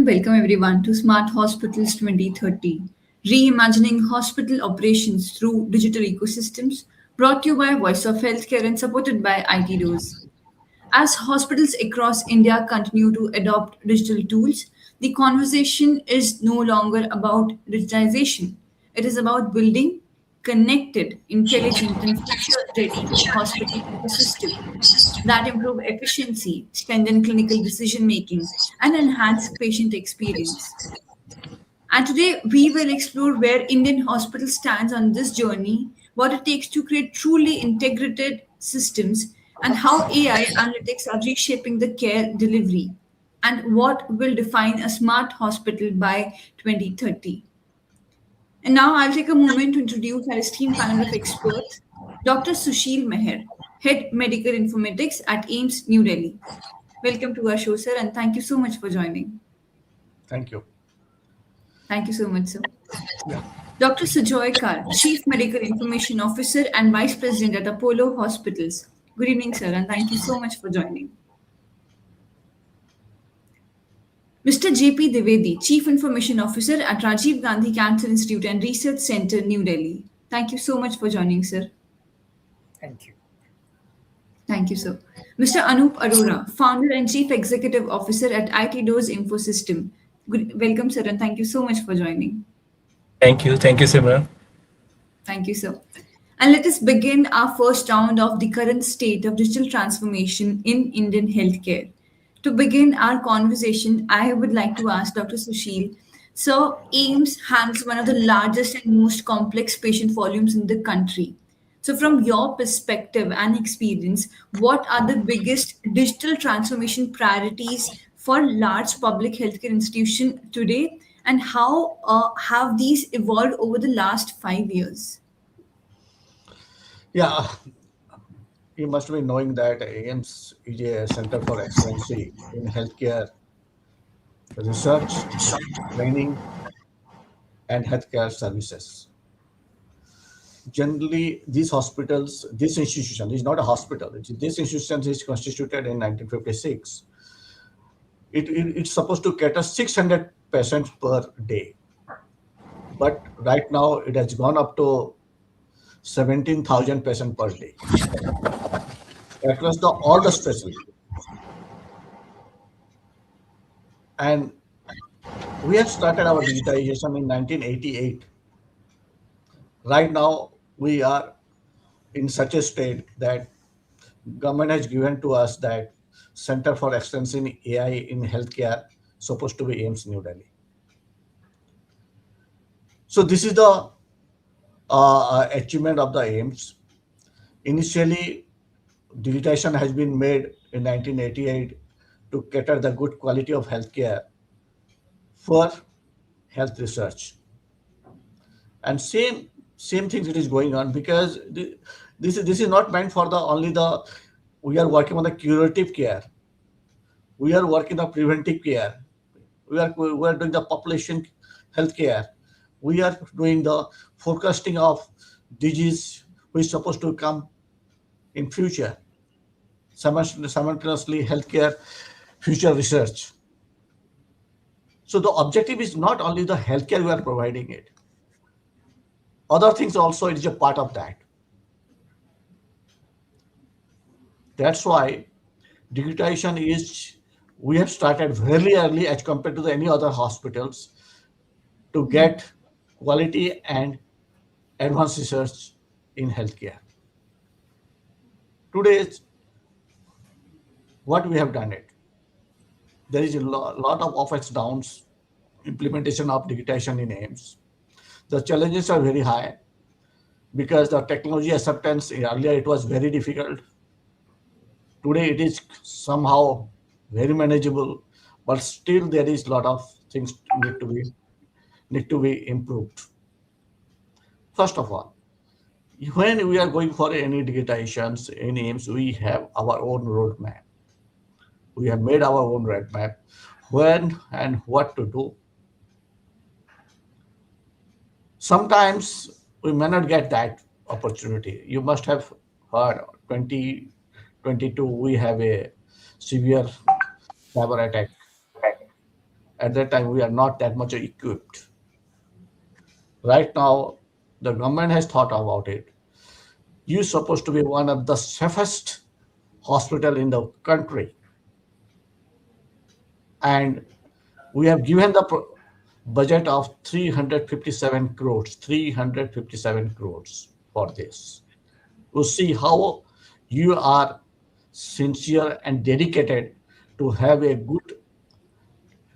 welcome everyone to Smart Hospitals 2030, Reimagining Hospital Operations through Digital Ecosystems, brought to you by Voice of Healthcare and supported by IT Dose. As hospitals across India continue to adopt digital tools, the conversation is no longer about digitization. It is about building connected, intelligent, and future ready hospital ecosystem that improve efficiency, strengthen clinical decision making, and enhance patient experience. And today we will explore where Indian hospital stands on this journey, what it takes to create truly integrated systems, and how AI analytics are reshaping the care delivery, and what will define a smart hospital by 2030. And now I'll take a moment to introduce our esteemed panel of experts, Dr. Sushil Meher, Head Medical Informatics at AIMS New Delhi. Welcome to our show, sir, and thank you so much for joining. Thank you. Thank you so much, sir. Yeah. Dr. Sujoy Kar, Chief Medical Information Officer and Vice President at Apollo Hospitals. Good evening, sir, and thank you so much for joining. Mr. J.P. Dwivedi, Chief Information Officer at Rajiv Gandhi Cancer Institute and Research Center, New Delhi. Thank you so much for joining, sir. Thank you. Thank you, sir. Mr. Anup Arora, Founder and Chief Executive Officer at IT Dose Infosystem. Welcome, sir, and thank you so much for joining. Thank you. Thank you, Simran. Thank you, sir. And let us begin our first round of the current state of digital transformation in Indian healthcare. To begin our conversation, I would like to ask Dr. Sushil. So, AIMS handles one of the largest and most complex patient volumes in the country. So, from your perspective and experience, what are the biggest digital transformation priorities for large public healthcare institutions today, and how have these evolved over the last 5 years? Yeah, you must be knowing that AIMS is a Center for Excellence in Healthcare Research, Training, and Healthcare Services. Generally, these hospitals, this institution is not a hospital. This institution is constituted in 1956. It's supposed to cater 600 patients per day. But right now, it has gone up to 17,000 patients per day across all the specialties. And we have started our digitization in 1988. Right now, we are in such a state that government has given to us that Center for Excellence in AI in Healthcare, supposed to be AIMS New Delhi. So this is the achievement of the AIMS. Initially, digitization has been made in 1988 to cater the good quality of healthcare for health research. And same things it is going on, because this is not meant for the only the we are working on the curative care. We are working on preventive care. We are doing the population health care. We are doing the forecasting of disease which is supposed to come in future. Simultaneously, healthcare future research. So the objective is not only the healthcare we are providing it. Other things also it is a part of that. That's why digitization is, we have started very early as compared to any other hospitals to get quality and advanced research in healthcare. Today, what we have done it, there is a lot of ups and downs implementation of digitization in AIMS. The challenges are very high because the technology acceptance earlier it was very difficult. Today it is somehow very manageable, but still there is a lot of things need to be improved. First of all, when we are going for any digitizations in AIMS, we have our own roadmap. We have made our own roadmap when and what to do. Sometimes we may not get that opportunity. You must have heard 2022 we have a severe cyber attack. At that time, we are not that much equipped. Right now, the government has thought about it. You're supposed to be one of the safest hospital in the country, and we have given the budget of 357 crores, 357 crores for this. To see how you are sincere and dedicated to have a good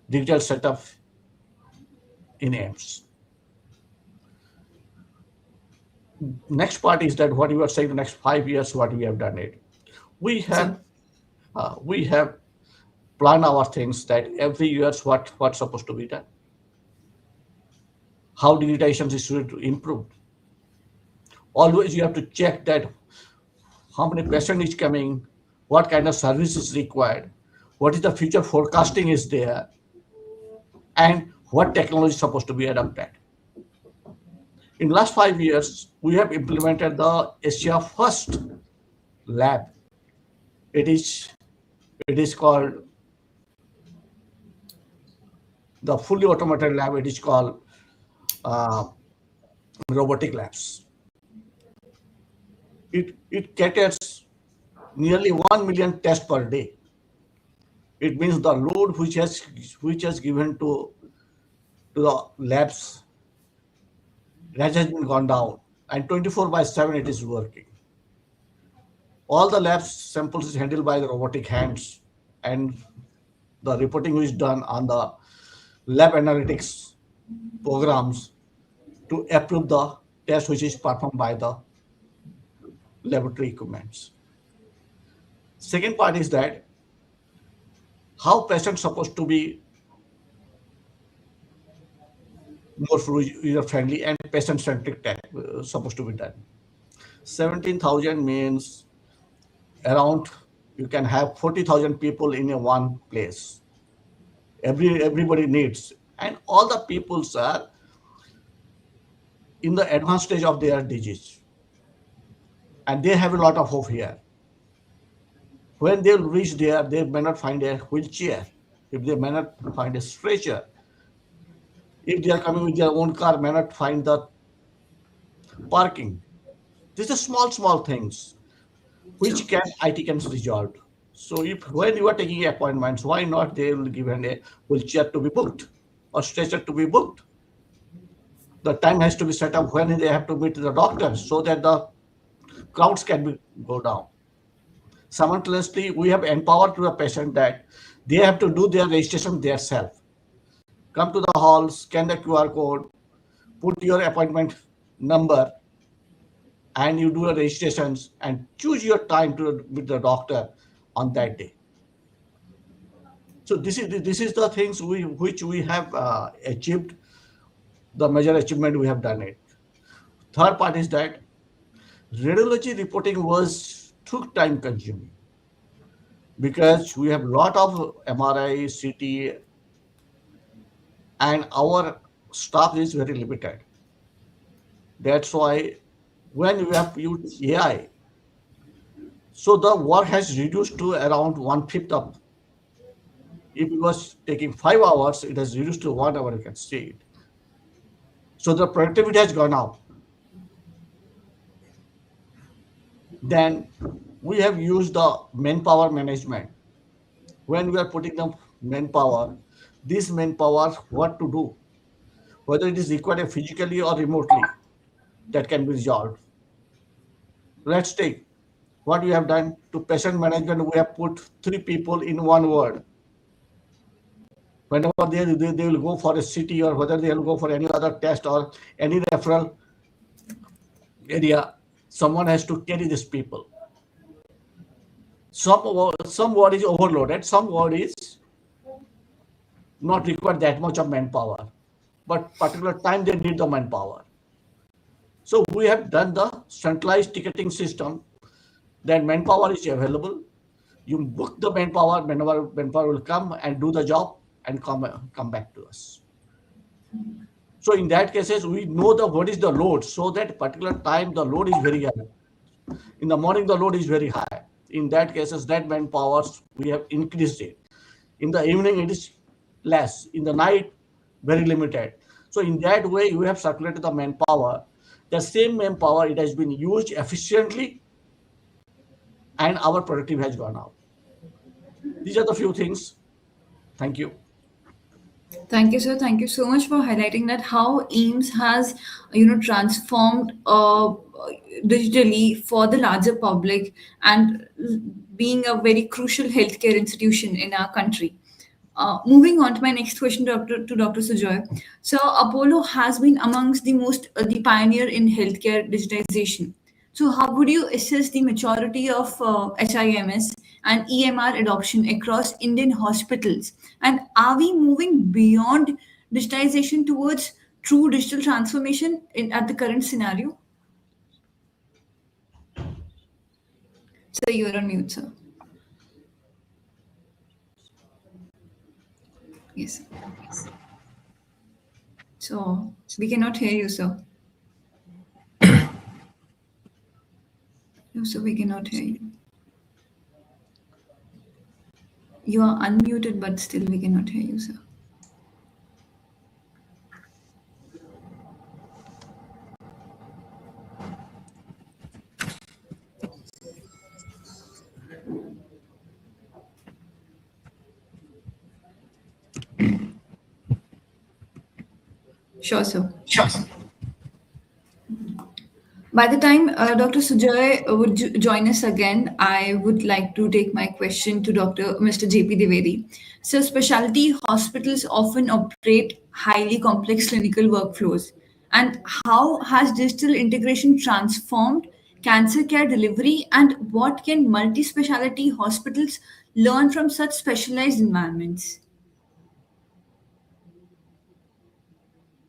digital setup in AIMS. Next part is that what you are saying the next 5 years, what we have done it. We So, have we have planned our things that every year's what's supposed to be done. How digitization is to improve. Always you have to check that how many patient is coming, what kind of service is required, what is the future forecasting is there, and what technology is supposed to be adopted. In last 5 years, we have implemented the Asia first lab. It is called the fully automated lab. It is called uh, robotic labs. It caters nearly 1 million tests per day. It means the load which has given to the labs that has been gone down, and 24/7 it is working. All the labs samples is handled by the robotic hands, and the reporting is done on the lab analytics programs to approve the test which is performed by the laboratory equipments. Second part is that how patients supposed to be more user friendly and patient centric tech supposed to be done. 17,000 means around you can have 40,000 people in a one place. Everybody needs, and all the peoples are in the advanced stage of their disease, and they have a lot of hope here. When they'll reach there, they may not find a wheelchair, if they may not find a stretcher, if they are coming with their own car, may not find the parking. These are small things true. which can IT can resolve. So if when you are taking appointments, why not they will given a wheelchair to be booked or stretcher to be booked? The time has to be set up when they have to meet the doctor so that the crowds can be go down. Simultaneously, we have empowered to the patient that they have to do their registration themselves. Come to the hall, scan the QR code, put your appointment number, and you do the registrations and choose your time to meet the doctor on that day. So this is the things which we have achieved. The major achievement we have done it. Third part is that radiology reporting was took time consuming because we have lot of MRI, CT, and our staff is very limited. That's why when we have used AI, so the work has reduced to around one fifth of. If it was taking 5 hours, it has reduced to 1 hour. You can see it. So the productivity has gone up. Then we have used the manpower management. When we are putting the manpower, this manpower, what to do, whether it is required physically or remotely, that can be resolved. Let's take what we have done to patient management. We have put three people in one ward. Whenever they will go for a city or whether they will go for any other test or any referral area, someone has to carry these people. Some ward is overloaded, some ward is not required that much of manpower, but particular time they need the manpower. So we have done the centralized ticketing system. That manpower is available. You book the manpower, manpower will come and do the job and come back to us. So in that cases, we know what is the load. So that particular time the load is very high. In the morning the load is very high. In that cases, that manpower we have increased it. In the evening it is less. In the night, very limited. So in that way, you have circulated the manpower. The same manpower, it has been used efficiently, and our productivity has gone up. These are the few things. Thank you. Thank you, sir. Thank you so much for highlighting that how AIMS has, transformed digitally for the larger public and being a very crucial healthcare institution in our country. Moving on to my next question, Dr. Sujoy. So, Apollo has been amongst the pioneer in healthcare digitization. So, how would you assess the maturity of HIMS and EMR adoption across Indian hospitals? And are we moving beyond digitization towards true digital transformation at the current scenario? So, you're on mute, sir. Yes. So, we cannot hear you, sir. No, sir, we cannot hear you. You are unmuted, but still we cannot hear you, sir. Sure, sir. Sure. By the time Dr. Sujoy would join us again, I would like to take my question to Mr. JP Dwivedi. So, specialty hospitals often operate highly complex clinical workflows. And how has digital integration transformed cancer care delivery, and what can multi specialty hospitals learn from such specialized environments?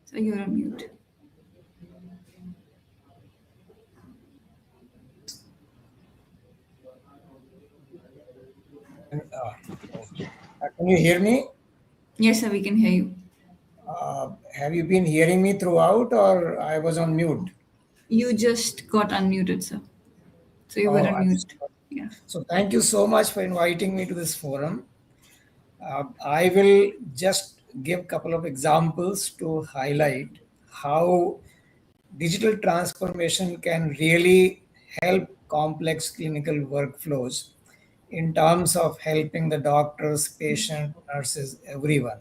So, you're on mute. Can you hear me? Yes, sir, we can hear you. Have you been hearing me throughout, or I was on mute? You just got unmuted, sir. So you were Oh, unmuted. Yeah. So thank you so much for inviting me to this forum. I will just give a couple of examples to highlight how digital transformation can really help complex clinical workflows in terms of helping the doctors, patients, nurses, everyone.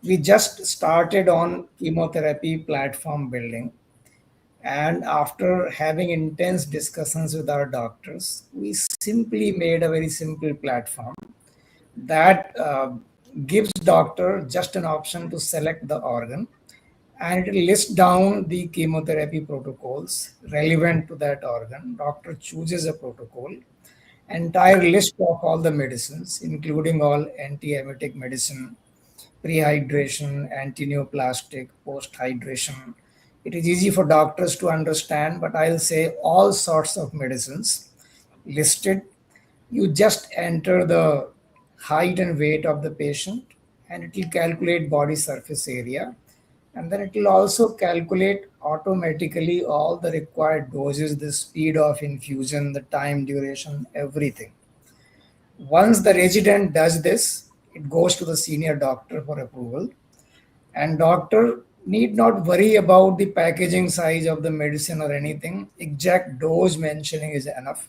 We just started on chemotherapy platform building. And after having intense discussions with our doctors, we simply made a very simple platform that gives doctor just an option to select the organ, and it lists down the chemotherapy protocols relevant to that organ. Doctor chooses a protocol, entire list of all the medicines, including all anti-emetic medicine, prehydration, antineoplastic, post-hydration. It is easy for doctors to understand, but I'll say all sorts of medicines listed. You just enter the height and weight of the patient, and it will calculate body surface area. And then it will also calculate automatically all the required doses, the speed of infusion, the time duration, everything. Once the resident does this, it goes to the senior doctor for approval, and doctor need not worry about the packaging size of the medicine or anything. Exact dose mentioning is enough.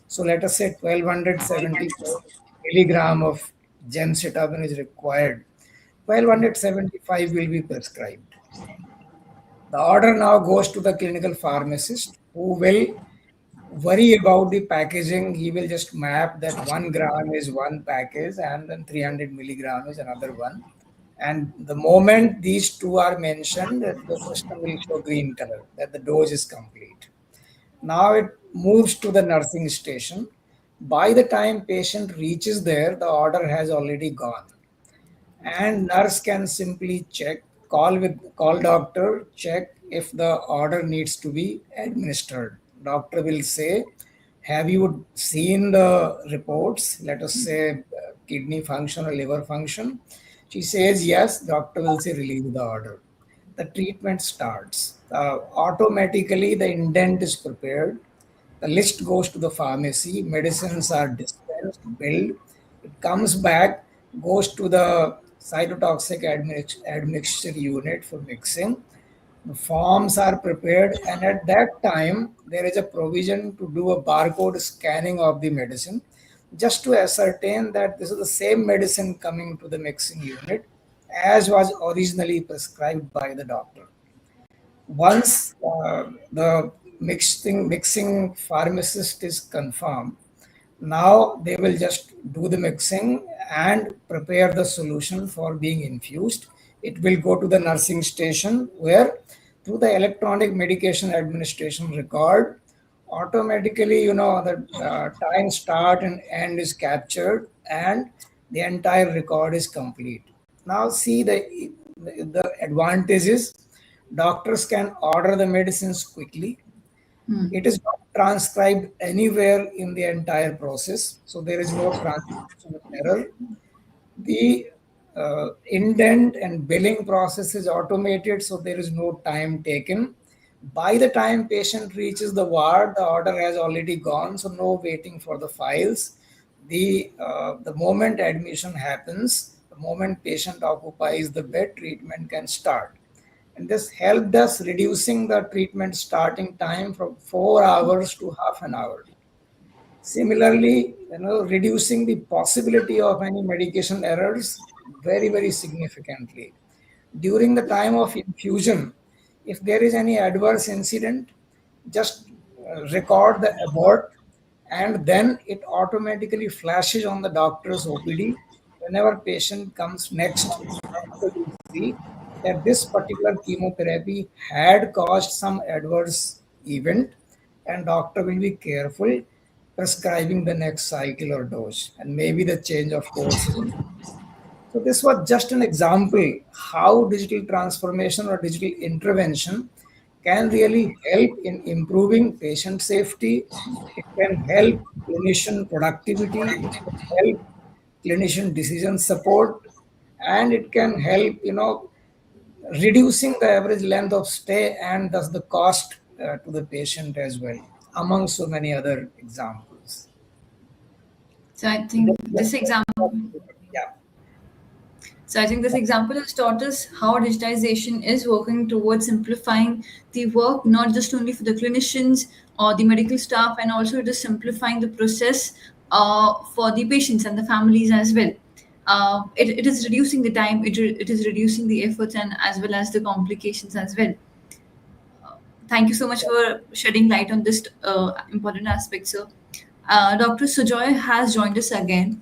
So let us say 1274 milligram of gemcitabine is required. 1275 will be prescribed. The order now goes to the clinical pharmacist, who will worry about the packaging. He will just map that 1 gram is one package and then 300 milligram is another one. And the moment these two are mentioned, the system will show green color that the dose is complete. Now it moves to the nursing station. By the time patient reaches there, the order has already gone. And nurse can simply check, call doctor, check if the order needs to be administered. Doctor will say, have you seen the reports? Let us say kidney function or liver function. She says yes. Doctor will say release the order. The treatment starts. Automatically the indent is prepared. The list goes to the pharmacy. Medicines are dispensed, billed. It comes back, goes to the cytotoxic admixture unit for mixing. The forms are prepared, and at that time, there is a provision to do a barcode scanning of the medicine just to ascertain that this is the same medicine coming to the mixing unit as was originally prescribed by the doctor. Once the mixing pharmacist is confirmed, now they will just do the mixing and prepare the solution for being infused. It will go to the nursing station where, through the electronic medication administration record, automatically, the time start and end is captured and the entire record is complete. Now see the advantage is doctors can order the medicines quickly. It is not transcribed anywhere in the entire process, so there is no transcription error. The indent and billing process is automated, so there is no time taken. By the time patient reaches the ward, the order has already gone, so no waiting for the files. The moment admission happens, the moment patient occupies the bed, treatment can start. And this helped us reducing the treatment starting time from 4 hours to half an hour. Similarly, reducing the possibility of any medication errors very, very significantly. During the time of infusion, if there is any adverse incident, just record the abort, and then it automatically flashes on the doctor's OPD. Whenever patient comes next, doctor will see that this particular chemotherapy had caused some adverse event, and doctor will be careful prescribing the next cycle or dose, and maybe the change of course is. So this was just an example how digital transformation or digital intervention can really help in improving patient safety. It can help clinician productivity. It can help clinician decision support, and it can help, reducing the average length of stay and thus the cost to the patient as well, among so many other examples. So I think this example. Yeah. So I think this example has taught us how digitization is working towards simplifying the work, not just only for the clinicians or the medical staff, and also it is simplifying the process for the patients and the families as well. It is reducing the time, it is reducing the efforts, and as well as the complications as well. Thank you so much for shedding light on this important aspect, sir. Dr. Sujoy has joined us again.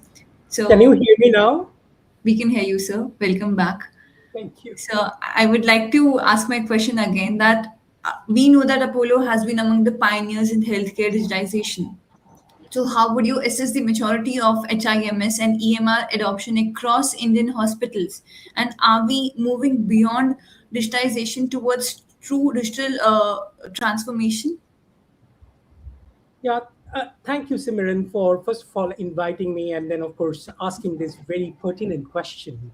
So Can you hear me now? we can hear you, sir. Welcome back. Thank you. So I would like to ask my question again that we know that Apollo has been among the pioneers in healthcare digitization. So how would you assess the maturity of HIMS and EMR adoption across Indian hospitals? And are we moving beyond digitization towards true digital transformation? Yeah, thank you, Simran, for first of all inviting me, and then, of course, asking this very pertinent question,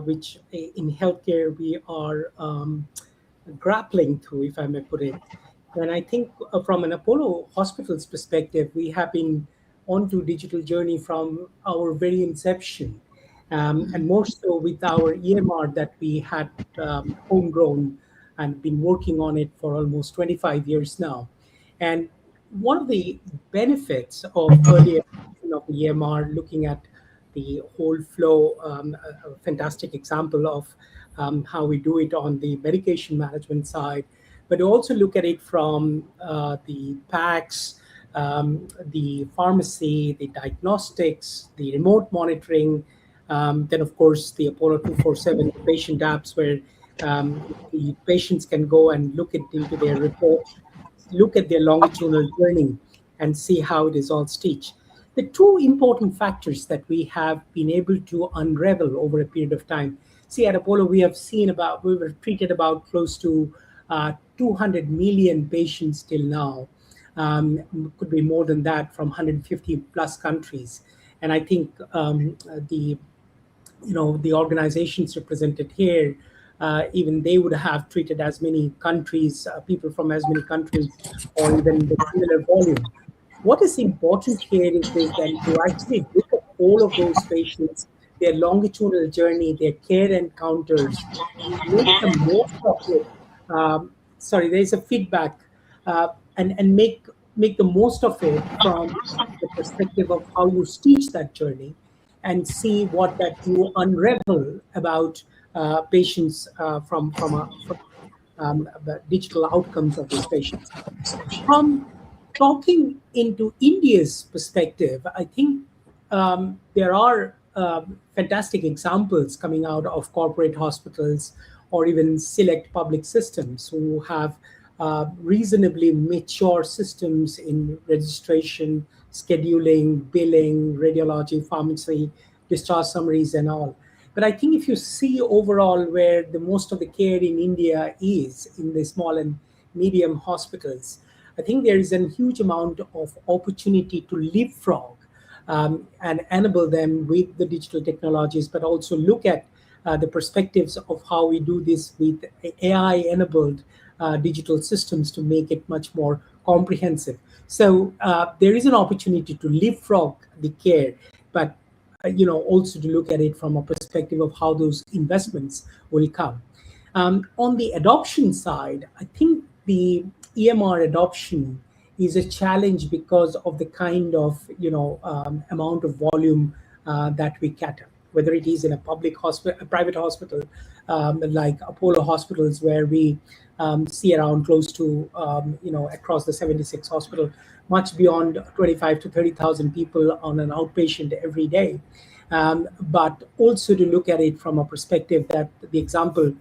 which in healthcare we are grappling to, if I may put it. And I think from an Apollo Hospital's perspective, we have been onto digital journey from our very inception, and more so with our EMR that we had homegrown and been working on it for almost 25 years now. And one of the benefits of early adoption of the EMR, looking at the whole flow, a fantastic example of how we do it on the medication management side, but also look at it from the PACS, the pharmacy, the diagnostics, the remote monitoring, then of course the Apollo 247 patient apps where the patients can go and look into their report, look at their longitudinal journey and see how it is all stitched. The two important factors that we have been able to unravel over a period of time. See, at Apollo, we were treated about close to 200 million patients till now. Could be more than that from 150 plus countries. And I think the organizations represented here, even they would have treated as many countries, people from as many countries, or even the similar volume. What is important here is this, that to actually look at all of those patients, their longitudinal journey, their care encounters, and make the most of it. Sorry, there is a feedback, and make the most of it from the perspective of how you teach that journey, and see what that you unravel about patients from the digital outcomes of these patients. From talking into India's perspective, I think there are fantastic examples coming out of corporate hospitals or even select public systems who have reasonably mature systems in registration, scheduling, billing, radiology, pharmacy, discharge summaries, and all. But I think if you see overall where the most of the care in India is in the small and medium hospitals, I think there is a huge amount of opportunity to leapfrog and enable them with the digital technologies, but also look at the perspectives of how we do this with AI-enabled digital systems to make it much more comprehensive. So there is an opportunity to leapfrog the care, but also to look at it from a perspective of how those investments will come. On the adoption side, I think the EMR adoption is a challenge because of the kind of amount of volume that we cater, whether it is in a public hospital, a private hospital like Apollo hospitals, where we see around close to across the 76 hospital, much beyond 25 to 30,000 people on an outpatient every day. But also to look at it from a perspective that the example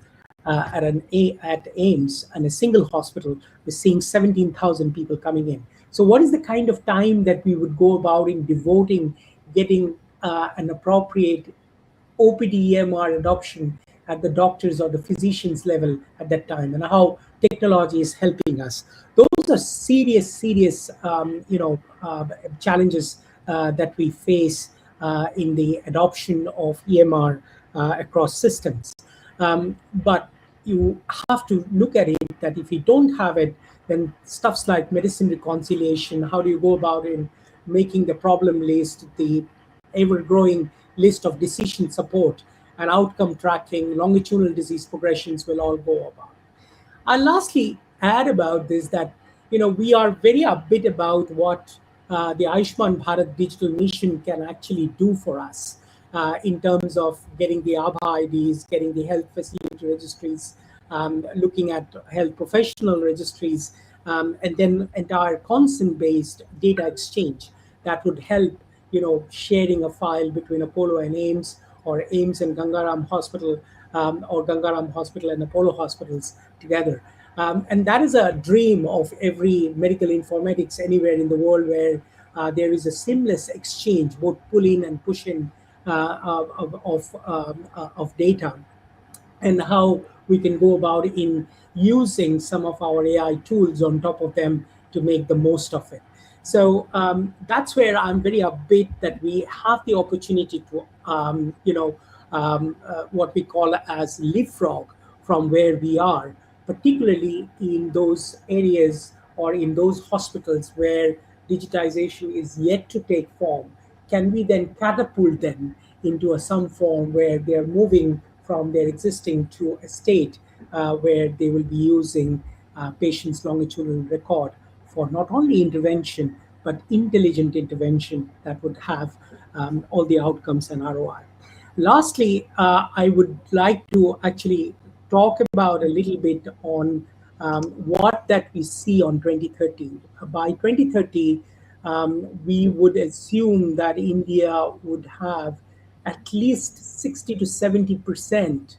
at AIMS and a single hospital, we're seeing 17,000 people coming in. So what is the kind of time that we would go about in devoting, getting an appropriate OPD EMR adoption at the doctors or the physicians level at that time, and how technology is helping us? Those are serious challenges that we face in the adoption of EMR across systems. But you have to look at it that if you don't have it, then stuffs like medicine reconciliation, how do you go about in making the problem list, the ever-growing list of decision support and outcome tracking, longitudinal disease progressions will all go about. And lastly, add about this that we are very upbeat about what the Ayushman Bharat digital mission can actually do for us in terms of getting the Aadhaar IDs, getting the health facility registries, looking at health professional registries, and then entire consent-based data exchange that would help sharing a file between Apollo and AIMS, or AIMS and Gangaram Hospital, or Gangaram Hospital and Apollo hospitals together. And that is a dream of every medical informatics anywhere in the world, where there is a seamless exchange, both pull in and push in of data, and how we can go about in using some of our AI tools on top of them to make the most of it. So that's where I'm very upbeat that we have the opportunity to, what we call as leapfrog from where we are, particularly in those areas or in those hospitals where digitization is yet to take form. Can we then catapult them into some form where they're moving from their existing to a state where they will be using patients' longitudinal record for not only intervention, but intelligent intervention that would have all the outcomes and ROI. Lastly, I would like to actually talk about a little bit on what that we see on 2030. By 2030, we would assume that India would have at least 60 to 70%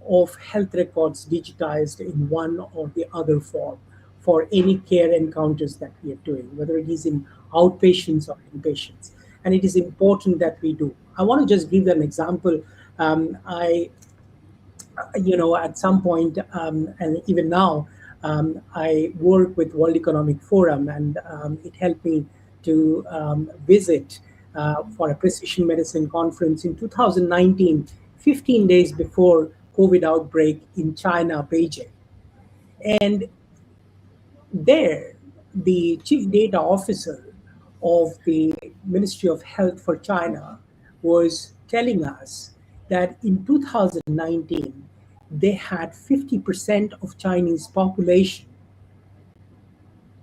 of health records digitized in one or the other form for any care encounters that we are doing, whether it is in outpatients or inpatients. And it is important that we do. I want to just give an example. At some point, and even now, I work with World Economic Forum, and it helped me to visit for a precision medicine conference in 2019, 15 days before COVID outbreak in China, Beijing. And there, the chief data officer of the Ministry of Health for China was telling us that in 2019, they had 50% of Chinese population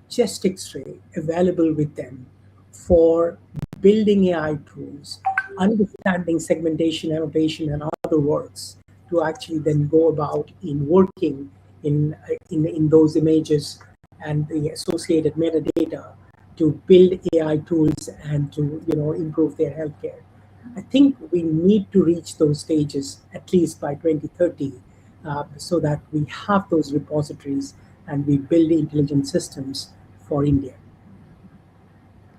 chest X-ray available with them for building AI tools, understanding segmentation, annotation, and other works to actually then go about in working in those images and the associated metadata to build AI tools and to improve their healthcare. I think we need to reach those stages at least by 2030, so that we have those repositories and we build intelligent systems for India.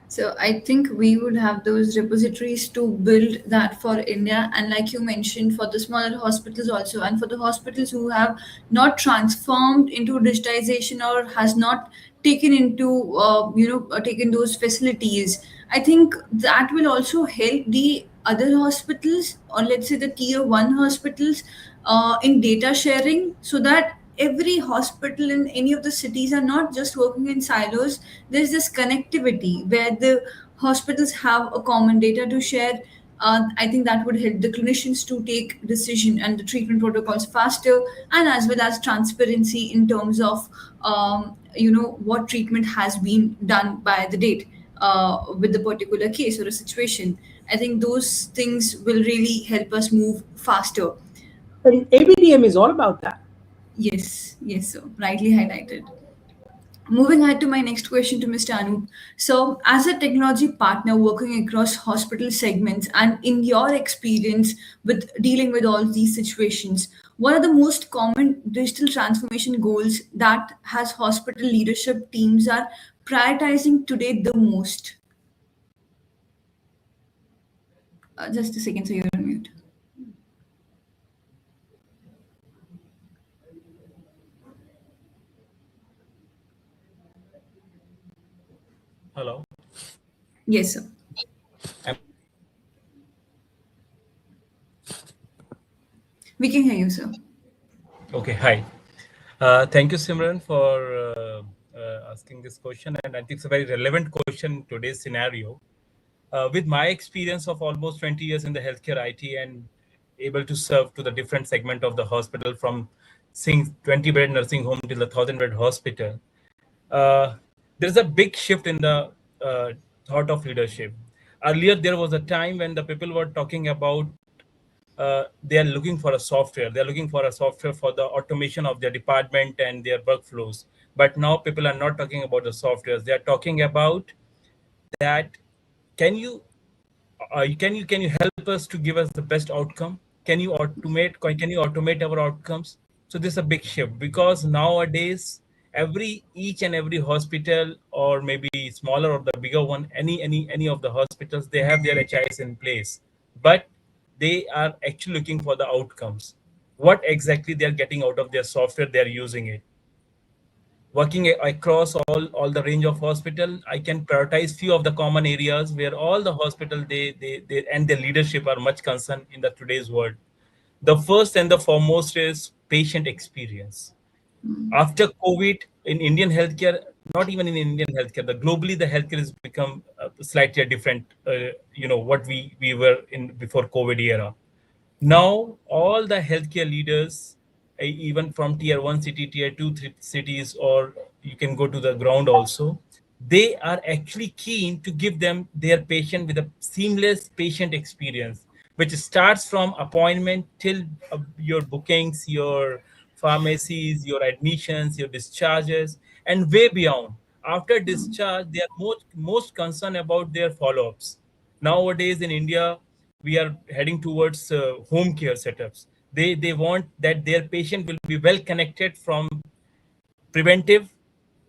So I think we would have those repositories to build that for India, and like you mentioned, for the smaller hospitals also, and for the hospitals who have not transformed into digitization or has not taken into taken those facilities. I think that will also help the other hospitals, or let's say the tier one hospitals, in data sharing, so that every hospital in any of the cities are not just working in silos. There's this connectivity where the hospitals have a common data to share. I think that would help the clinicians to take decision and the treatment protocols faster, and as well as transparency in terms of what treatment has been done by the date, with the particular case or a situation. I think those things will really help us move faster. And ABDM is all about that. Yes, yes, sir. Rightly highlighted. Moving ahead to my next question to Mr. Anup. So, as a technology partner working across hospital segments, and in your experience with dealing with all these situations, what are the most common digital transformation goals that has hospital leadership teams are prioritizing today the most? Just a second, so you're on mute. Hello. Yes, sir. Am- We can hear you, sir. Okay. Hi. Thank you, Simran, for asking this question. And I think it's a very relevant question in today's scenario. With my experience of almost 20 years in the healthcare IT and able to serve to the different segment of the hospital from 20-bed nursing home till the 1,000-bed hospital, there's a big shift in the thought of leadership. Earlier, there was a time when the people were talking about they are looking for a software. They're looking for a software for the automation of their department and their workflows. But now people are not talking about the softwares. They are talking about that. Can you can you help us to give us the best outcome? Can you automate our outcomes? So this is a big shift because nowadays each and every hospital, or maybe smaller or the bigger one, any of the hospitals, they have their HIs in place, but they are actually looking for the outcomes. What exactly they are getting out of their software they are using it. Working across all the range of hospital, I can prioritize few of the common areas where all the hospital they and their leadership are much concerned in the today's world. The first and the foremost is patient experience. After COVID in Indian healthcare, not even in Indian healthcare, the globally the healthcare has become slightly different. What we were in before COVID era. Now, all the healthcare leaders, even from tier one city, tier two cities, or you can go to the ground also, they are actually keen to give them their patient with a seamless patient experience, which starts from appointment till your bookings, your pharmacies, your admissions, your discharges, and way beyond. After discharge, they are most concerned about their follow-ups. Nowadays in India, we are heading towards home care setups. They want that their patient will be well connected from preventive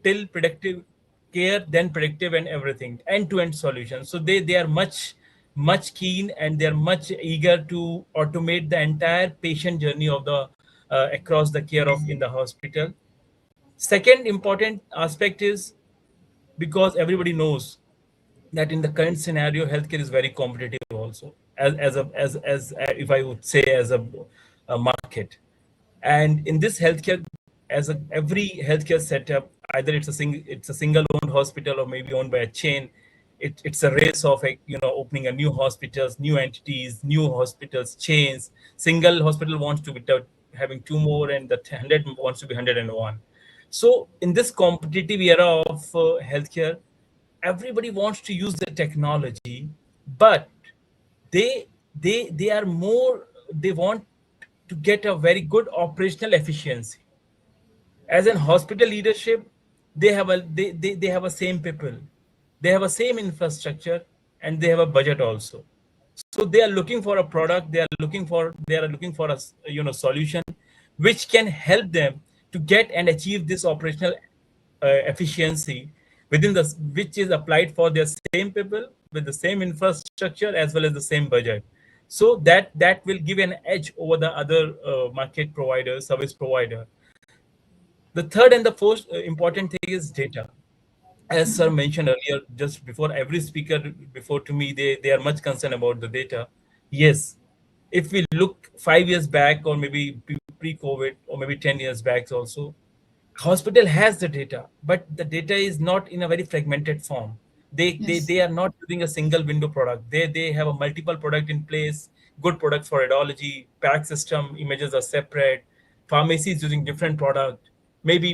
till predictive care, then predictive and everything, end-to-end solution. So they are much keen and they are much eager to automate the entire patient journey of the across the care of in the hospital. Second important aspect is because everybody knows that in the current scenario, healthcare is very competitive also, as if I would say as a market. And in this healthcare, every healthcare setup, either it's a single owned hospital or maybe owned by a chain, it's a race of opening a new hospitals, new entities, new hospitals chains. Single hospital wants to be having two more, and the 100 wants to be 101. So in this competitive era of healthcare, everybody wants to use the technology, but they they are more, they want to get a very good operational efficiency. As in hospital leadership, they have a same people, they have a same infrastructure, and they have a budget also. So they are looking for a product, they are looking for a solution which can help them to get and achieve this operational efficiency within the, which is applied for their same people with the same infrastructure as well as the same budget. So that will give an edge over the other market provider, service provider. The third and the fourth important thing is data. As sir mentioned earlier, just before, every speaker before to me, they are much concerned about the data. Yes, if we look 5 years back, or maybe pre-COVID, or maybe 10 years back also, hospital has the data, but the data is not in a very fragmented form. They Yes. are not using a single window product. They have a multiple product in place. Good product for radiology, pack system, images are separate. Pharmacies using different product. Maybe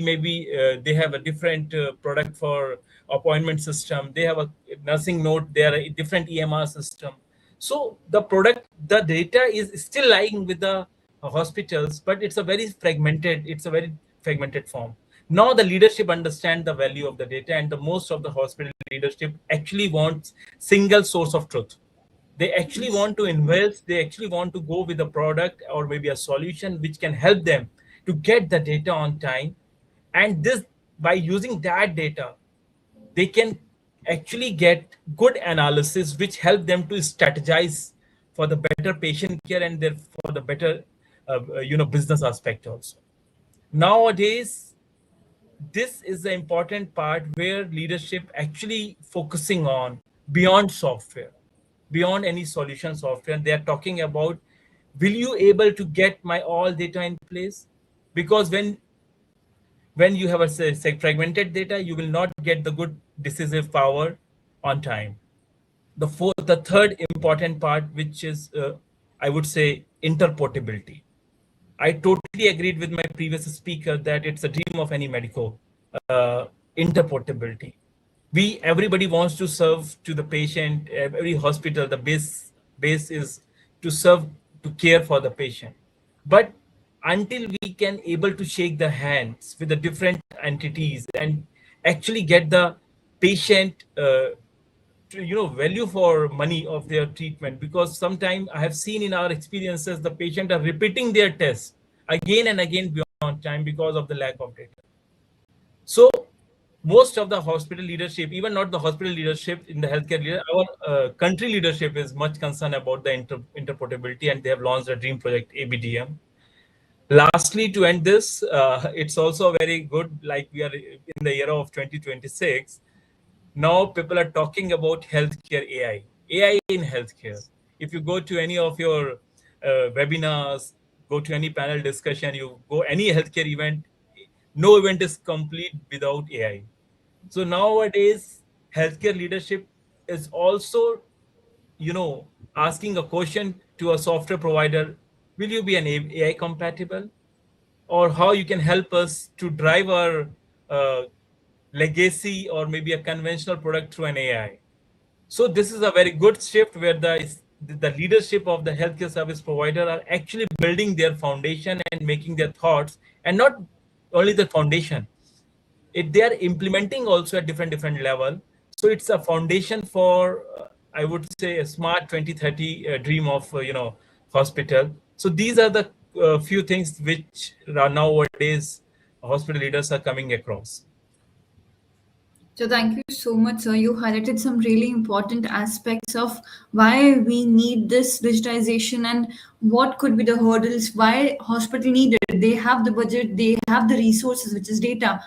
they have a different product for appointment system. They have a nursing note. They are a different EMR system. So the product, the data is still lying with the hospitals, but it's a very fragmented form. Now the leadership understand the value of the data, and the most of the hospital leadership actually wants single source of truth. They actually Yes. want to invest, they actually want to go with a product or maybe a solution which can help them to get the data on time. And this, by using that data, they can actually get good analysis which help them to strategize for the better patient care, and for the better business aspect also. Nowadays, this is the important part where leadership actually focusing on beyond software, beyond any solution software. They are talking about, will you able to get my all data in place? Because when you have a fragmented data, you will not get the good decisive power on time. The third important part, which is I would say interportability. I totally agreed with my previous speaker that it's a dream of any medico, uh, interportability. Everybody wants to serve to the patient. Every hospital, the base is to serve, to care for the patient. But until we can able to shake the hands with the different entities and actually get the patient value for money of their treatment, because sometimes I have seen in our experiences the patient are repeating their tests again and again beyond time because of the lack of data. So most of the hospital leadership, even not the hospital leadership, in the healthcare leader, our country leadership is much concerned about the interportability, and they have launched a dream project, ABDM. Lastly, to end this, it's also very good, like we are in the era of 2026. Now people are talking about healthcare AI in healthcare. If you go to any of your webinars, go to any panel discussion, you go any healthcare event, no event is complete without AI. So nowadays, healthcare leadership is also, asking a question to a software provider: will you be an AI compatible? Or how you can help us to drive our uh, legacy or maybe a conventional product through an AI. So this is a very good shift where the leadership of the healthcare service provider are actually building their foundation and making their thoughts, and not only the foundation, they are implementing also at different level. So it's a foundation for I would say a smart 2030 dream of hospital. So these are the few things which are nowadays hospital leaders are coming across. So thank you so much, sir. You highlighted some really important aspects of why we need this digitization and what could be the hurdles, why hospital need it. They have the budget, they have the resources, which is data,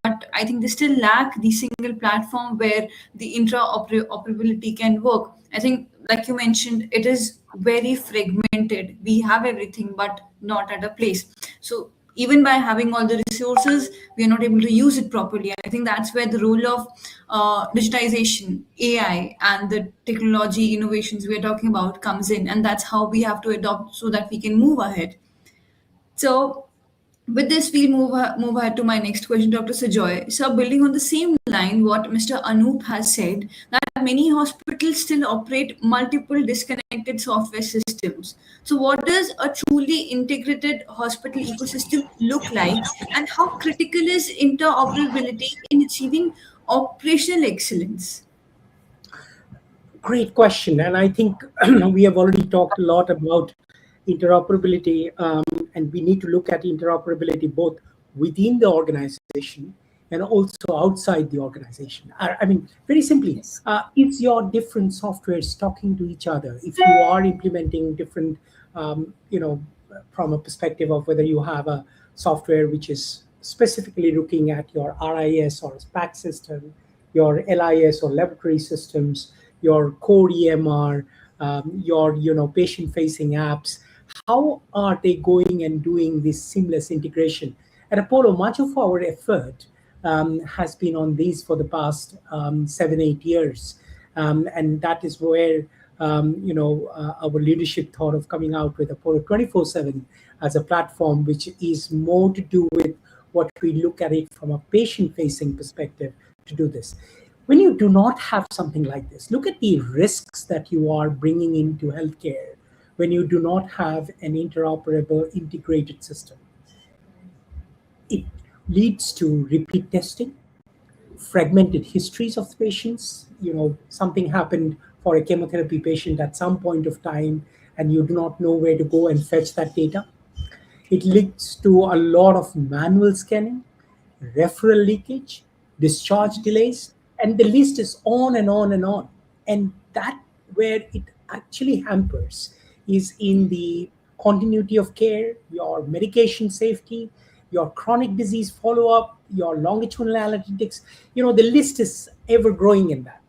but I think they still lack the single platform where the intra-operability can work. I think, like you mentioned, it is very fragmented. We have everything, but not at a place. So Even by having all the resources, we are not able to use it properly. And I think that's where the role of digitization, AI, and the technology innovations we are talking about comes in. And that's how we have to adopt so that we can move ahead. So, with this, we'll move ahead to my next question, Dr. Sajoy. So, building on the same line, what Mr. Anoop has said, that many hospitals still operate multiple disconnected software systems. So, what does a truly integrated hospital ecosystem look like, and how critical is interoperability in achieving operational excellence? Great question. And I think we have already talked a lot about interoperability, and we need to look at interoperability both within the organization and also outside the organization. I mean, very simply, Yes. is your different softwares talking to each other? If you are implementing different, from a perspective of whether you have a software which is specifically looking at your RIS or SPAC system, your LIS or laboratory systems, your core EMR, your patient-facing apps. How are they going and doing this seamless integration? At Apollo, much of our effort has been on these for the past 7-8 years, and that is where our leadership thought of coming out with Apollo 24/7 as a platform, which is more to do with what we look at it from a patient-facing perspective to do this. When you do not have something like this, look at the risks that you are bringing into healthcare when you do not have an interoperable, integrated system. It leads to repeat testing, fragmented histories of the patients. Something happened for a chemotherapy patient at some point of time, and you do not know where to go and fetch that data. It leads to a lot of manual scanning, referral leakage, discharge delays, and the list is on and on and on. And that where it actually hampers is in the continuity of care, your medication safety, your chronic disease follow-up, your longitudinal analytics. The list is ever growing in that.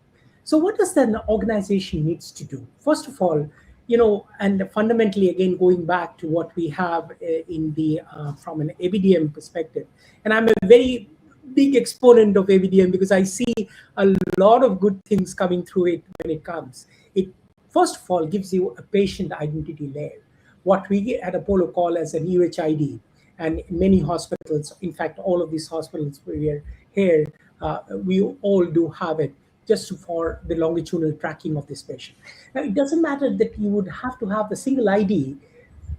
So what does an organization needs to do? First of all, and fundamentally, again, going back to what we have in the from an ABDM perspective, and I'm a very big exponent of ABDM because I see a lot of good things coming through it when it comes. It first of all gives you a patient identity layer, what we at Apollo call as an UHID, and many hospitals, in fact, all of these hospitals we are here, we all do have it just for the longitudinal tracking of this patient. Now, it doesn't matter that you would have to have a single ID,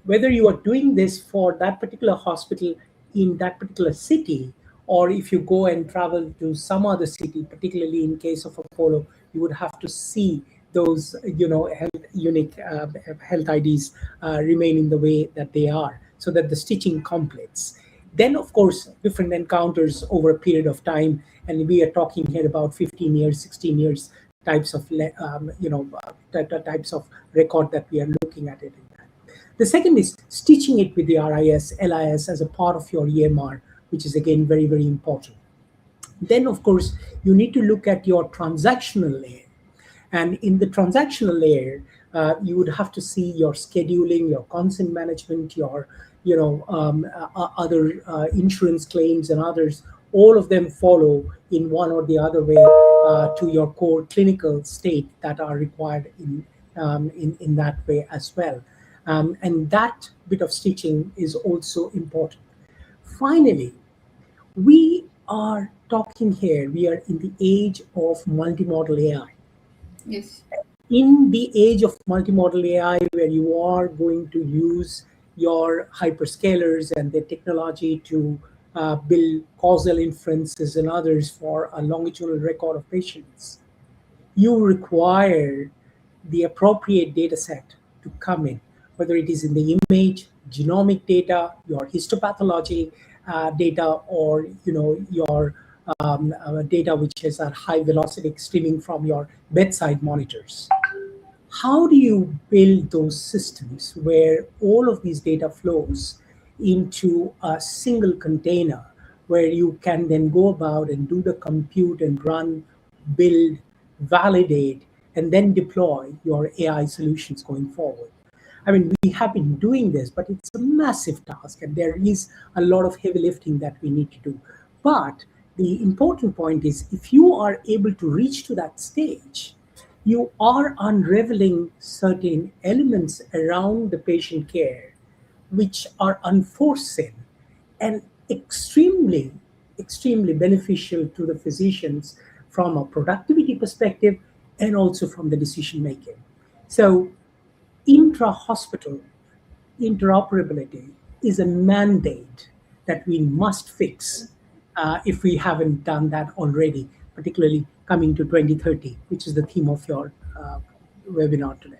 whether you are doing this for that particular hospital in that particular city, or if you go and travel to some other city, particularly in case of Apollo, you would have to see those, unique health IDs remain in the way that they are, so that the stitching completes. Then, of course, different encounters over a period of time, and we are talking here about 15 years, 16 years types of, types of record that we are looking at it in that. The second is stitching it with the RIS, LIS as a part of your EMR, which is again very, very important. Then, of course, you need to look at your transactional layer. And in the transactional layer, you would have to see your scheduling, your consent management, your other insurance claims and others. All of them follow in one or the other way to your core clinical state that are required in that way as well. And that bit of stitching is also important. Finally, we are talking here, we are in the age of multimodal AI. Yes. In the age of multimodal AI, where you are going to use your hyperscalers and their technology to build causal inferences and others for a longitudinal record of patients, you require the appropriate data set to come in, whether it is in the image, genomic data, your histopathology data, or your data which is at high velocity streaming from your bedside monitors. How do you build those systems where all of these data flows into a single container where you can then go about and do the compute and run, build, validate, and then deploy your AI solutions going forward? I mean, we have been doing this, but it's a massive task, and there is a lot of heavy lifting that we need to do. But the important point is if you are able to reach to that stage, you are unraveling certain elements around the patient care which are unforeseen and extremely beneficial to the physicians from a productivity perspective and also from the decision making. So, intra hospital interoperability is a mandate that we must fix if we haven't done that already, particularly coming to 2030, which is the theme of your webinar today.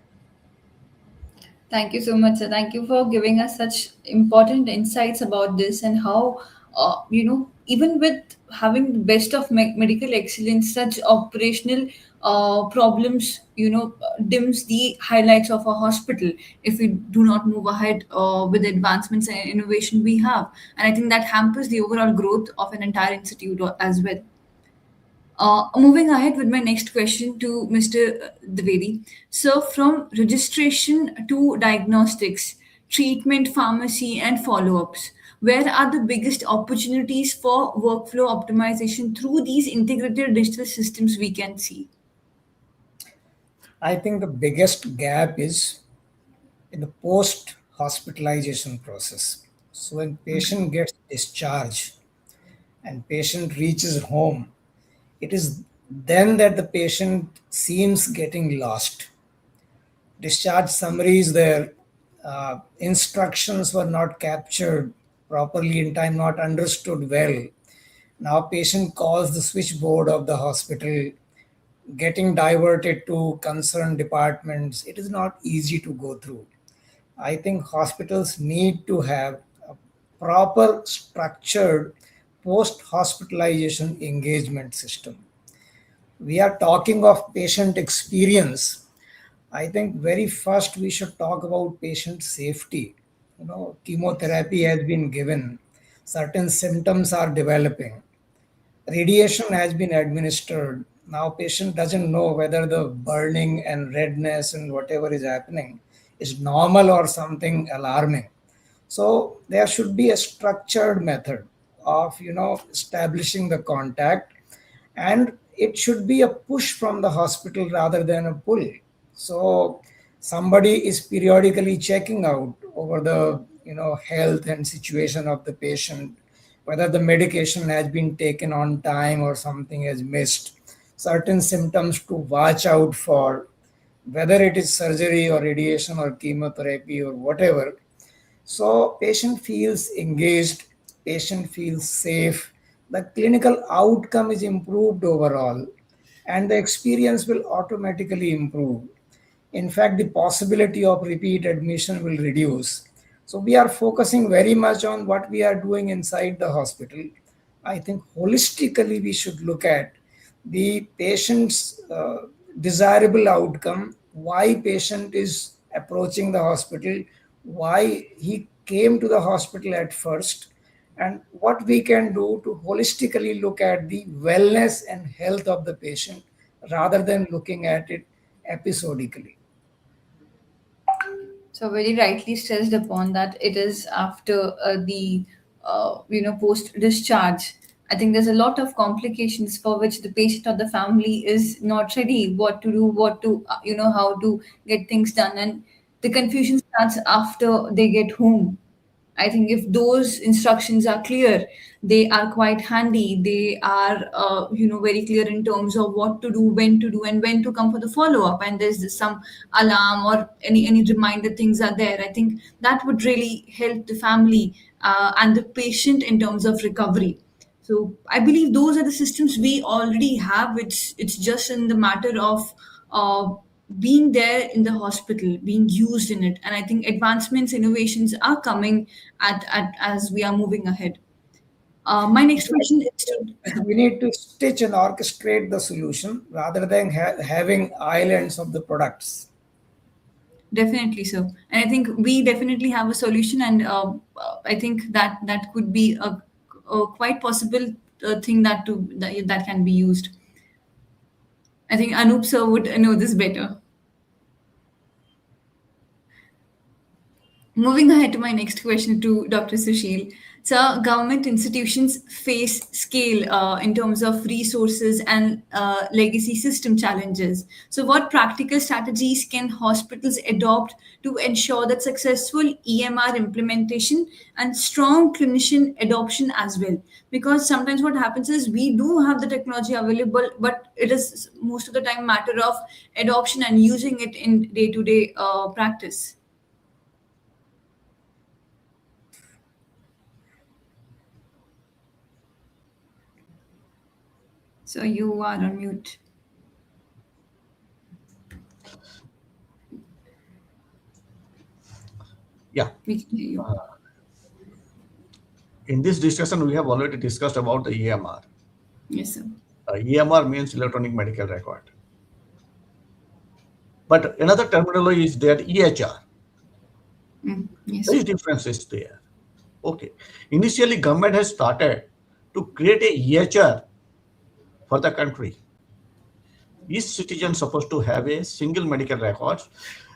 Thank you so much, sir. Thank you for giving us such important insights about this and how, even with having the best of medical excellence, such operational problems, dims the highlights of a hospital if we do not move ahead with the advancements and innovation we have. And I think that hampers the overall growth of an entire institute as well. Moving ahead with my next question to Mr. Dwivedi. So, from registration to diagnostics, treatment, pharmacy, and follow ups, where are the biggest opportunities for workflow optimization through these integrated digital systems we can see? I think the biggest gap is in the post hospitalization process. So when patient gets discharged and patient reaches home, it is then that the patient seems getting lost. Discharge summaries there, instructions were not captured properly in time, not understood well. Now patient calls the switchboard of the hospital, getting diverted to concerned departments. It is not easy to go through. I think hospitals need to have a proper structured post hospitalization engagement system. We are talking of patient experience. I think very first we should talk about patient safety. Chemotherapy has been given, certain symptoms are developing, radiation has been administered. Now patient doesn't know whether the burning and redness and whatever is happening is normal or something alarming. So there should be a structured method of establishing the contact, and it should be a push from the hospital rather than a pull. So somebody is periodically checking out over the health and situation of the patient, whether the medication has been taken on time or something has missed, certain symptoms to watch out for, whether it is surgery or radiation or chemotherapy or whatever. So patient feels engaged, patient feels safe, the clinical outcome is improved overall, and the experience will automatically improve. In fact, the possibility of repeat admission will reduce. So we are focusing very much on what we are doing inside the hospital. I think holistically we should look at the patient's desirable outcome, why patient is approaching the hospital, why he came to the hospital at first, and what we can do to holistically look at the wellness and health of the patient rather than looking at it episodically. So very rightly stressed upon that it is after the post discharge. I think there's a lot of complications for which the patient or the family is not ready. What to do, what to how to get things done, and the confusion starts after they get home. I think if those instructions are clear, they are quite handy. They are, very clear in terms of what to do, and when to come for the follow up. And there's some alarm or any reminder things are there. I think that would really help the family and the patient in terms of recovery. So I believe those are the systems we already have. It's just in the matter of uh, being there in the hospital, being used in it. And I think advancements, innovations are coming at as we are moving ahead. My next question is to We need to stitch and orchestrate the solution rather than having islands of the products. definitely so. And I think we definitely have a solution, and I think that could be a quite possible thing that can be used. I think Anup sir would know this better. Moving ahead to my next question to Dr. Sushil. So, government institutions face scale in terms of resources and legacy system challenges. So, what practical strategies can hospitals adopt to ensure that successful EMR implementation and strong clinician adoption as well? Because sometimes what happens is we do have the technology available, but it is most of the time matter of adoption and using it in day-to-day practice. So you are on mute. Yeah. We can hear you. In this discussion, we have already discussed about the EMR. Yes, sir. EMR means electronic medical record. But another terminology is there, EHR. Yes. There is differences there. Okay. Initially, government has started to create a EHR for the country. Each citizen is supposed to have a single medical record,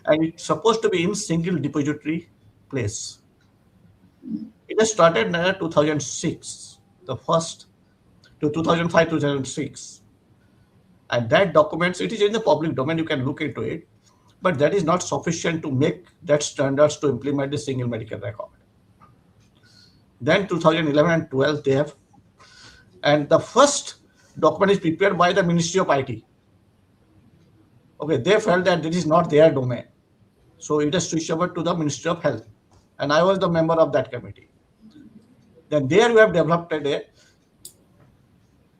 and it's supposed to be in single depository place. It has started in 2006, the first to 2005, 2006. And that documents, it is in the public domain, you can look into it, but that is not sufficient to make that standards to implement the single medical record. Then 2011 and 12 they have, and the first document is prepared by the Ministry of IT. Okay, they felt that this is not their domain, so it is switched over to the Ministry of Health, and I was the member of that committee. Then there we have developed a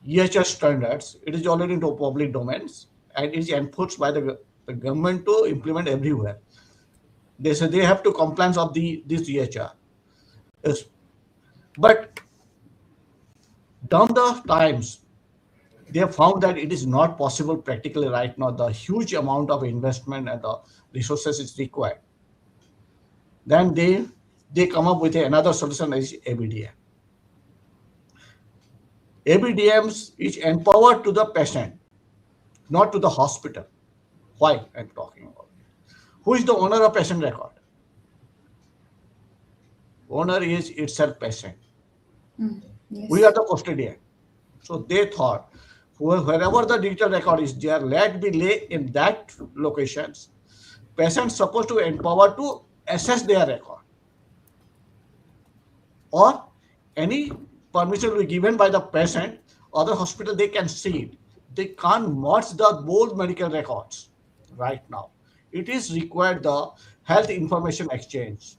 EHS standards. It is already into public domains, and it is enforced by the government to implement everywhere. They say they have to compliance of this EHR. Yes. But down the times, they have found that it is not possible practically right now. The huge amount of investment and the resources is required. Then they come up with another solution is ABDM. ABDMs is empowered to the patient, not to the hospital. Why I'm talking about it? Who is the owner of patient record? Owner is itself patient. Yes. We are the custodian. So they thought, wherever the digital record is there, let be lay in that locations. Patients supposed to empower to access their record, or any permission will be given by the patient. Other hospital they can see it. They can't merge the both medical records right now. It is required the health information exchange.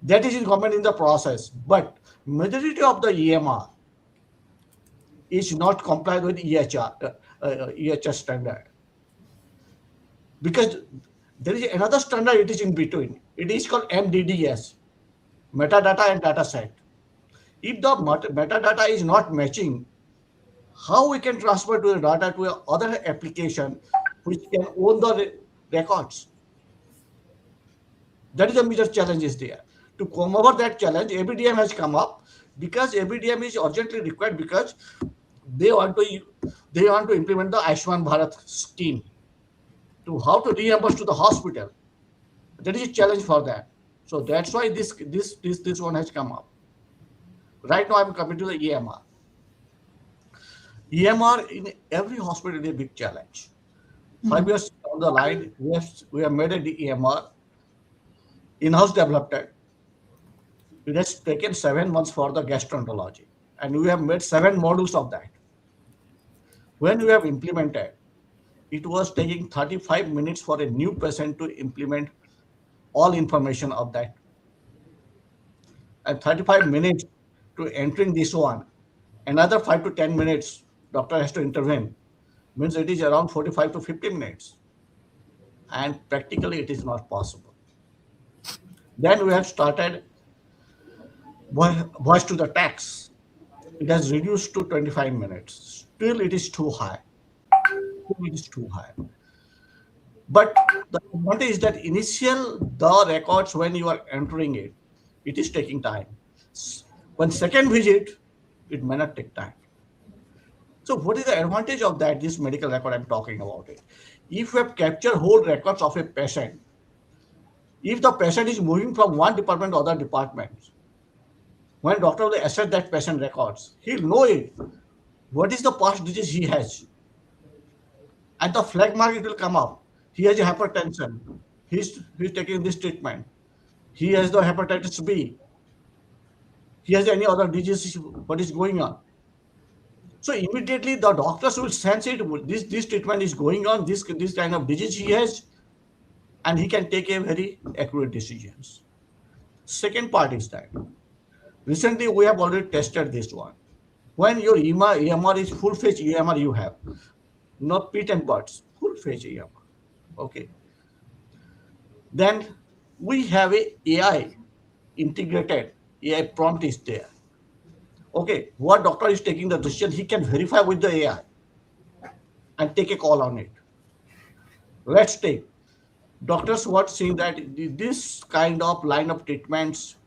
That is in government in the process, but majority of the EMR is not compliant with EHR standard, because there is another standard. It is in between. It is called MDDS, metadata and data set. If the metadata is not matching, how we can transfer to the data to other application which can own the records? That is a major challenge is there. To come over that challenge, ABDM has come up, because ABDM is urgently required, because they want to implement the Ayushman Bharat scheme to how to reimburse to the hospital. That is a challenge for that. So that's why this one has come up. Right now I'm coming to the EMR. EMR in every hospital is a big challenge. 5 years down the line, we have made a EMR in-house developed it. It has taken 7 months for the gastroenterology, and we have made 7 modules of that. When we have implemented, it was taking 35 minutes for a new patient to implement all information of that, and 35 minutes to entering this one. Another 5 to 10 minutes, doctor has to intervene. Means it is around 45 to 50 minutes, and practically it is not possible. Then we have started voice to the text. It has reduced to 25 minutes. Still, it is too high. It is too high. But the advantage is that the records, when you are entering it, it is taking time. When second visit, it may not take time. So what is the advantage of that, this medical record I'm talking about it? If you have captured whole records of a patient, If the patient is moving from one department to other department, when doctor will assess that patient records, he'll know it. What is the past disease he has? At the flag mark, it will come up. He has hypertension. He's taking this treatment. He has the hepatitis B. He has any other disease, what is going on. So immediately the doctors will sense it, this treatment is going on, this kind of disease he has, and he can take a very accurate decisions. Second part is that recently we have already tested this one. When your EMR is full-fledged EMR you have, not pit and buds, full-fledged EMR. Okay. Then we have a AI integrated, AI prompt is there. Okay, what doctor is taking the decision, he can verify with the AI and take a call on it. Let's take doctors what saying that this kind of line of treatments,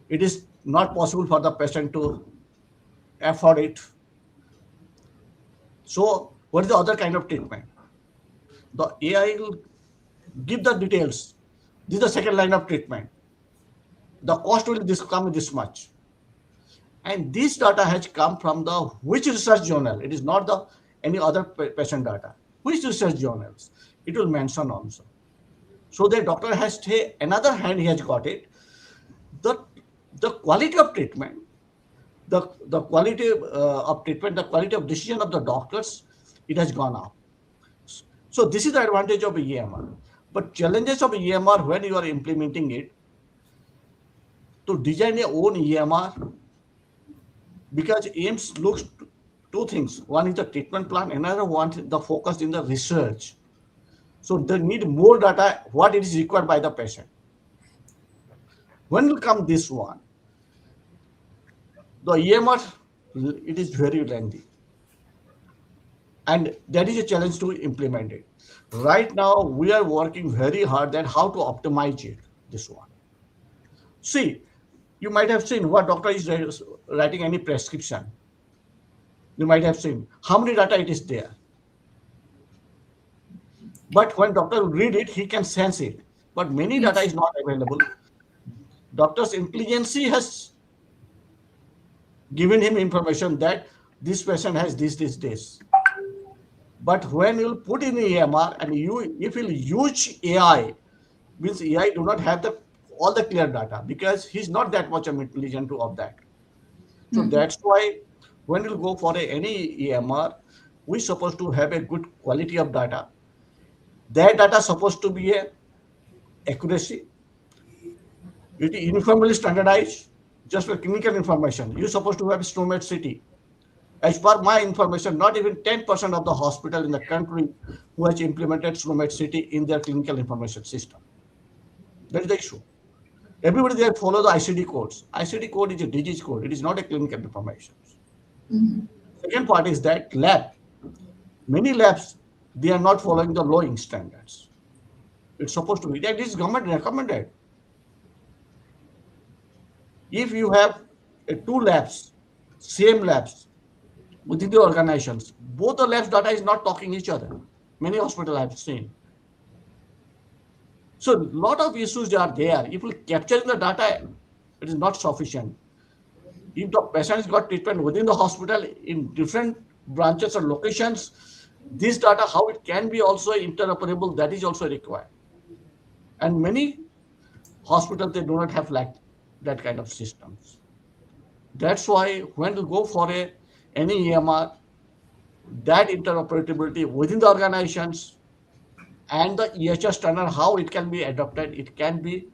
it is not possible for the patient to afford it. So what is the other kind of treatment? The AI will give the details. This is the second line of treatment. The cost will come this much. And this data has come from the which research journal? It is not the any other patient data. Which research journals? It will mention also. So the doctor has to, another hand he has got it. The quality of treatment, the quality of treatment, the quality of decision of the doctors, it has gone up. So this is the advantage of EMR. But challenges of EMR when you are implementing it, to design your own EMR, because AIMS looks two things. One is the treatment plan, another one is the focus in the research. So they need more data, what it is required by the patient. When will come this one? The EMR, it is very lengthy. And that is a challenge to implement it. Right now, we are working very hard at how to optimize it, this one. See, you might have seen what doctor is writing any prescription. You might have seen how many data it is there. But when doctor read it, he can sense it. But many data is not available. Doctor's intelligence has given him information that this patient has this. But when you put in the EMR and if you use AI, means AI do not have all the clear data because he's not that much intelligent of that. So that's why when you go for any EMR, we're supposed to have a good quality of data. That data is supposed to be a accuracy. It is uniformly standardized, just for clinical information. You're supposed to have SNOMED city. As per my information, not even 10% of the hospital in the country who has implemented SNOMED city in their clinical information system. That is the issue. Everybody there follow the ICD codes. ICD code is a disease code. It is not a clinical information. Second part is that lab. Many labs, they are not following the lowering standards. It's supposed to be. That is government recommended. If you have two labs, same labs, within the organizations, both the labs data is not talking each other. Many hospitals I have seen. So a lot of issues are there. If you capture the data, it is not sufficient. If the patient got treatment within the hospital in different branches or locations, this data, how it can be also interoperable, that is also required. And many hospitals, they do not have like that kind of systems. That's why when you go for any EMR, that interoperability within the organizations and the EHS standard, how it can be adopted, it can be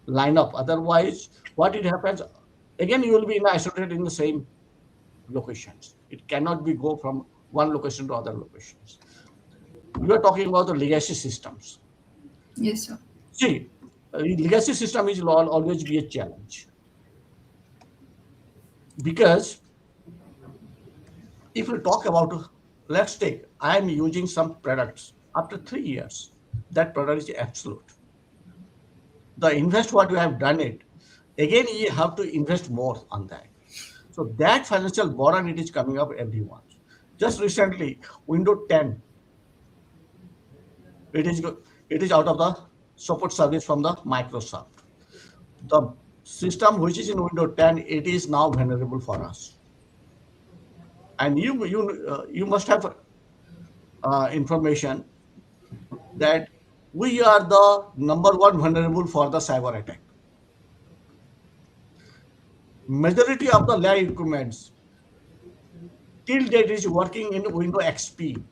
lined up. Otherwise, what it happens, again, you will be isolated in the same locations. It cannot be go from one location to other locations. We are talking about the legacy systems. Yes, sir. See, legacy system is always be a challenge. Because if you talk about, let's take, I am using some products after 3 years, that product is absolute. The invest what you have done it, again, you have to invest more on that. So that financial burden, it is coming up every month. Just recently, Windows 10, it is out of the support service from the Microsoft. The system which is in Windows 10, it is now vulnerable for us. And you must have information that we are the number one vulnerable for the cyber attack. Majority of the lab equipments till date is working in Windows XP.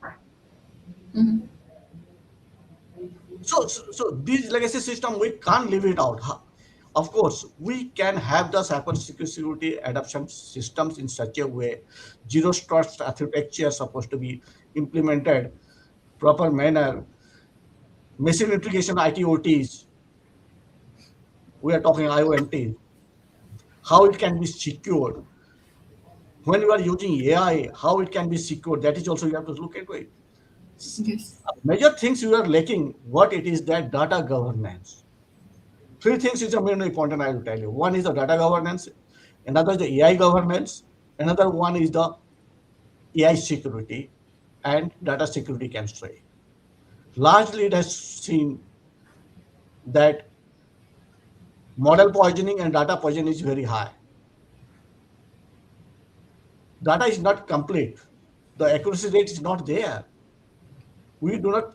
So this legacy system, we can't leave it out. Of course, we can have the cybersecurity adoption systems in such a way. Zero trust architecture is supposed to be implemented proper manner. Machine integration ITOTs. We are talking IOMT. How it can be secured. When you are using AI, how it can be secured. That is also you have to look into it. Yes. Major things you are lacking, what it is, that data governance. Three things is the main important I will tell you. One is the data governance, another is the AI governance, another one is the AI security and data security can stray. Largely it has seen that model poisoning and data poisoning is very high. Data is not complete. The accuracy rate is not there. We do not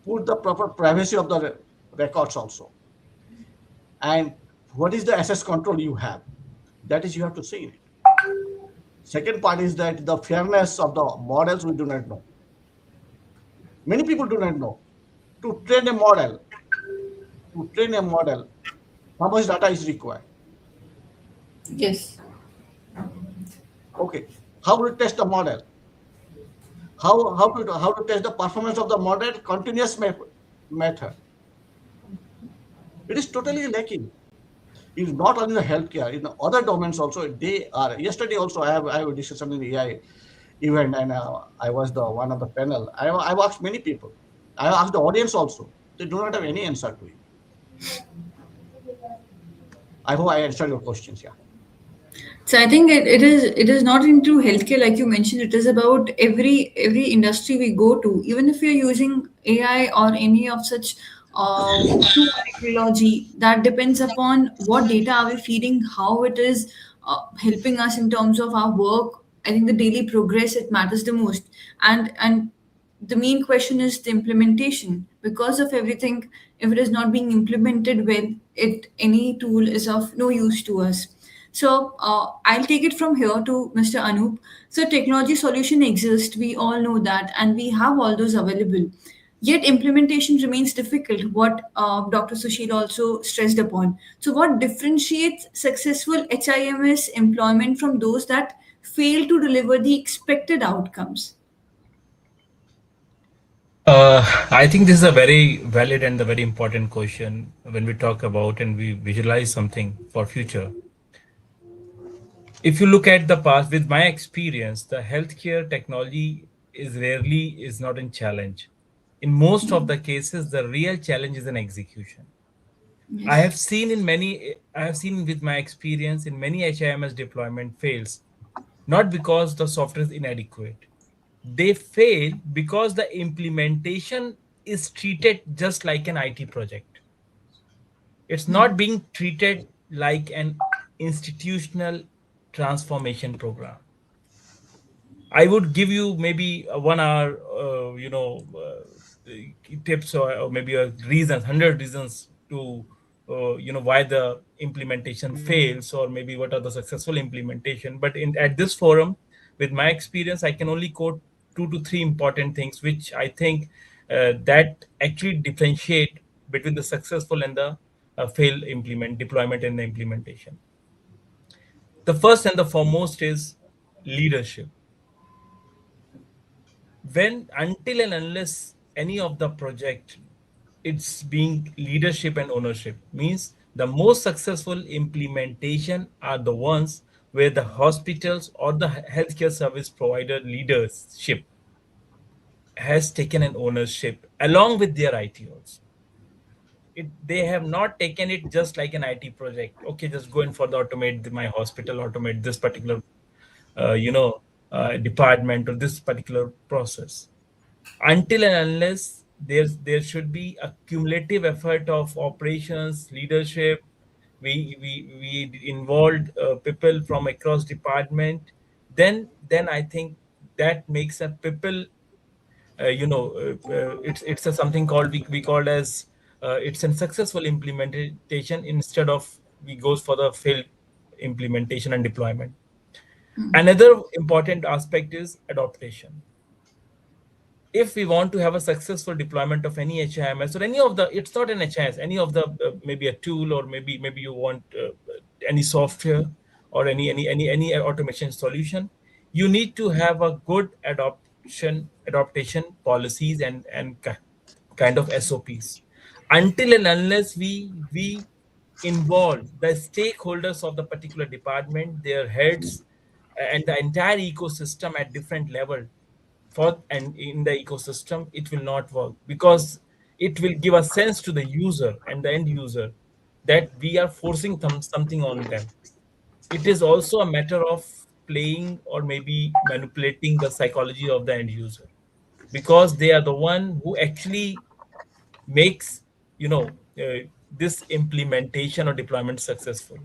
put the proper privacy of the records also. And what is the access control you have? That is, you have to see it. Second part is that the fairness of the models we do not know. Many people do not know. To train a model, how much data is required? Yes. Okay. How to test the model? How to test the performance of the model? Continuous method. It is totally lacking. It's not only the healthcare, in other domains also they are. Yesterday also I have a discussion in the AI event, and I was the one of the panel. I've asked many people. I asked the audience also. They do not have any answer to it. I hope I answered your questions. Yeah. So I think it is not into healthcare like you mentioned. It is about every industry we go to. Even if you're using AI or any of such new technology, that depends upon what data are we feeding, how it is helping us in terms of our work. I think the daily progress it matters the most, and the main question is the implementation. Because of everything, if it is not being implemented well, it any tool is of no use to us. So I'll take it from here to Mr. Anup. So technology solution exists, we all know that, and we have all those available. Yet implementation remains difficult, what Dr. Sushil also stressed upon. So what differentiates successful HIMS employment from those that fail to deliver the expected outcomes? I think this is a very valid and a very important question when we talk about and we visualize something for future. If you look at the past, with my experience, the healthcare technology is not in challenge. In most of the cases, the real challenge is in execution. Yes. I have seen with my experience in many HIMS deployment fails, not because the software is inadequate. They fail because the implementation is treated just like an IT project. It's not being treated like an institutional transformation program. I would give you maybe a 1 hour, tips or maybe a reasons, 100 reasons to, why the implementation fails, or maybe what are the successful implementation. But at this forum, with my experience, I can only quote 2 to 3 important things, which I think that actually differentiate between the successful and the failed deployment and the implementation. The first and the foremost is leadership. When until and unless any of the project it's being leadership and ownership, means the most successful implementation are the ones where the hospitals or the healthcare service provider leadership has taken an ownership along with their IT also. They have not taken it just like an IT project. Okay, just go in for the automate my hospital, automate this particular department or this particular process. Until and unless there should be a cumulative effort of operations, leadership. We involved people from across department. Then I think that makes a people, it's a something called, we called as, it's a successful implementation instead of we goes for the failed implementation and deployment. Another important aspect is adaptation. If we want to have a successful deployment of any HIMS or any of the, it's not an HIMS, any of the, maybe a tool, or maybe you want any software, or any automation solution, you need to have a good adaptation policies and kind of SOPs. Until and unless we involve the stakeholders of the particular department, their heads, and the entire ecosystem at different level, for and in the ecosystem, it will not work, because it will give a sense to the user and the end user that we are forcing something on them. It is also a matter of playing or maybe manipulating the psychology of the end user, because they are the one who actually makes, you know this implementation or deployment successful.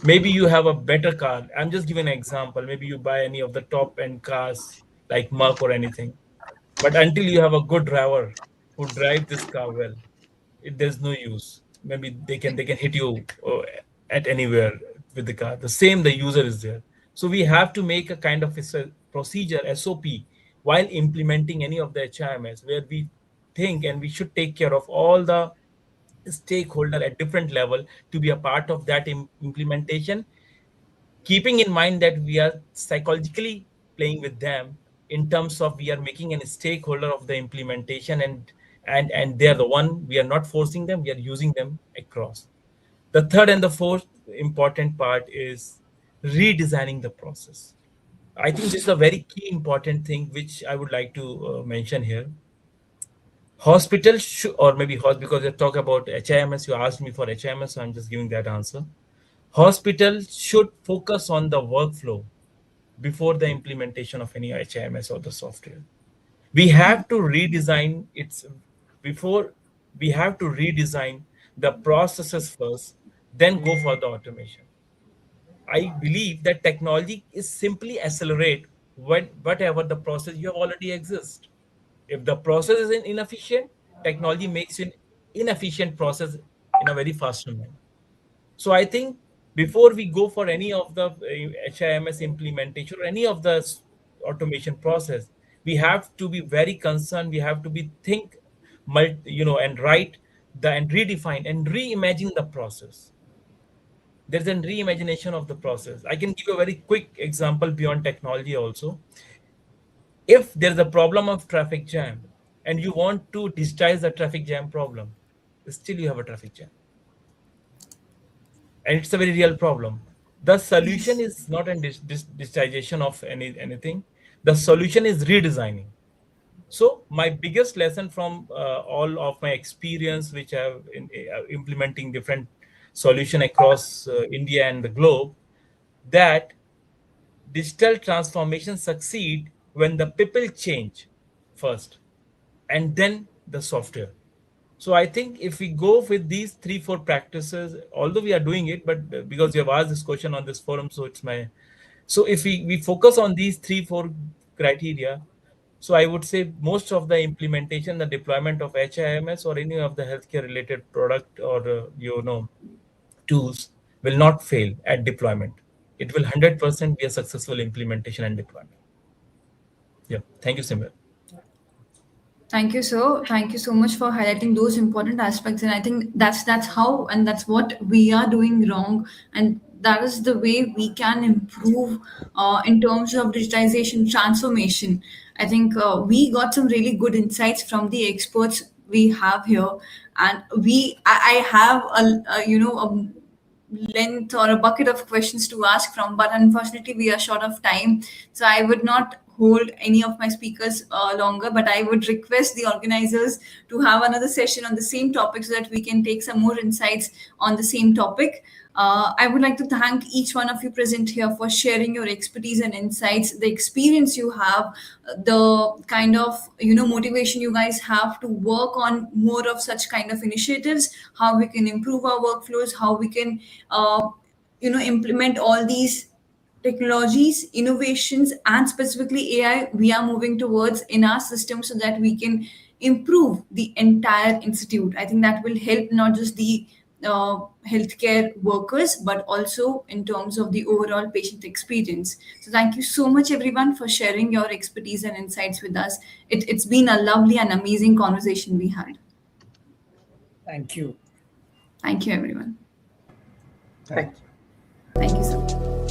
Maybe you have a better car, I'm just giving an example, maybe you buy any of the top end cars like Merc or anything, but until you have a good driver who drive this car well, there's no use. Maybe they can hit you at anywhere with the car. The same, the user is there. So we have to make a kind of procedure, SOP, while implementing any of the HIMS, where we think and we should take care of all the stakeholder at different level to be a part of that implementation, keeping in mind that we are psychologically playing with them, in terms of we are making a stakeholder of the implementation, and they are the one, we are not forcing them, we are using them across. The third and the fourth important part is redesigning the process. I think this is a very key important thing which I would like to mention here. Hospitals should, or maybe because you talk about HIMS, you asked me for HIMS, so I'm just giving that answer. Hospitals should focus on the workflow before the implementation of any HIMS or the software. We have to redesign its before we have to redesign the processes first, then go for the automation. I believe that technology is simply accelerate whatever the process you have already exist. If the process is inefficient, technology makes an inefficient process in a very faster manner. So I think before we go for any of the HIMS implementation or any of the automation process, we have to be very concerned. We have to be think, and write the and redefine and reimagine the process. There's a reimagination of the process. I can give you a very quick example beyond technology also. If there's a problem of traffic jam and you want to digitize the traffic jam problem, still you have a traffic jam. And it's a very real problem. The solution is not a digitization of anything. The solution is redesigning. So my biggest lesson from all of my experience, which I have in implementing different solution across India and the globe, that digital transformation succeed when the people change first, and then the software. So I think if we go with these 3-4 practices, although we are doing it, but because you have asked this question on this forum, so it's my, so if we focus on these 3-4 criteria, so I would say most of the implementation, the deployment of HIMS or any of the healthcare related product or tools will not fail at deployment. It will 100% be a successful implementation and deployment. Yeah, thank you, Simran. Thank you, sir. Thank you so much for highlighting those important aspects. And I think that's how and that's what we are doing wrong, and that is the way we can improve in terms of digitization transformation. I think we got some really good insights from the experts we have here, and I have a length or a bucket of questions to ask from, but unfortunately we are short of time, so I would not hold any of my speakers longer, but I would request the organizers to have another session on the same topic so that we can take some more insights on the same topic. I would like to thank each one of you present here for sharing your expertise and insights, the experience you have, the kind of motivation you guys have to work on more of such kind of initiatives, how we can improve our workflows, how we can implement all these technologies, innovations, and specifically AI we are moving towards in our system so that we can improve the entire institute. I think that will help not just the healthcare workers, but also in terms of the overall patient experience. So thank you so much, everyone, for sharing your expertise and insights with us. It's been a lovely and amazing conversation we had. Thank you. Thank you, everyone. Thank you. Thank you, sir.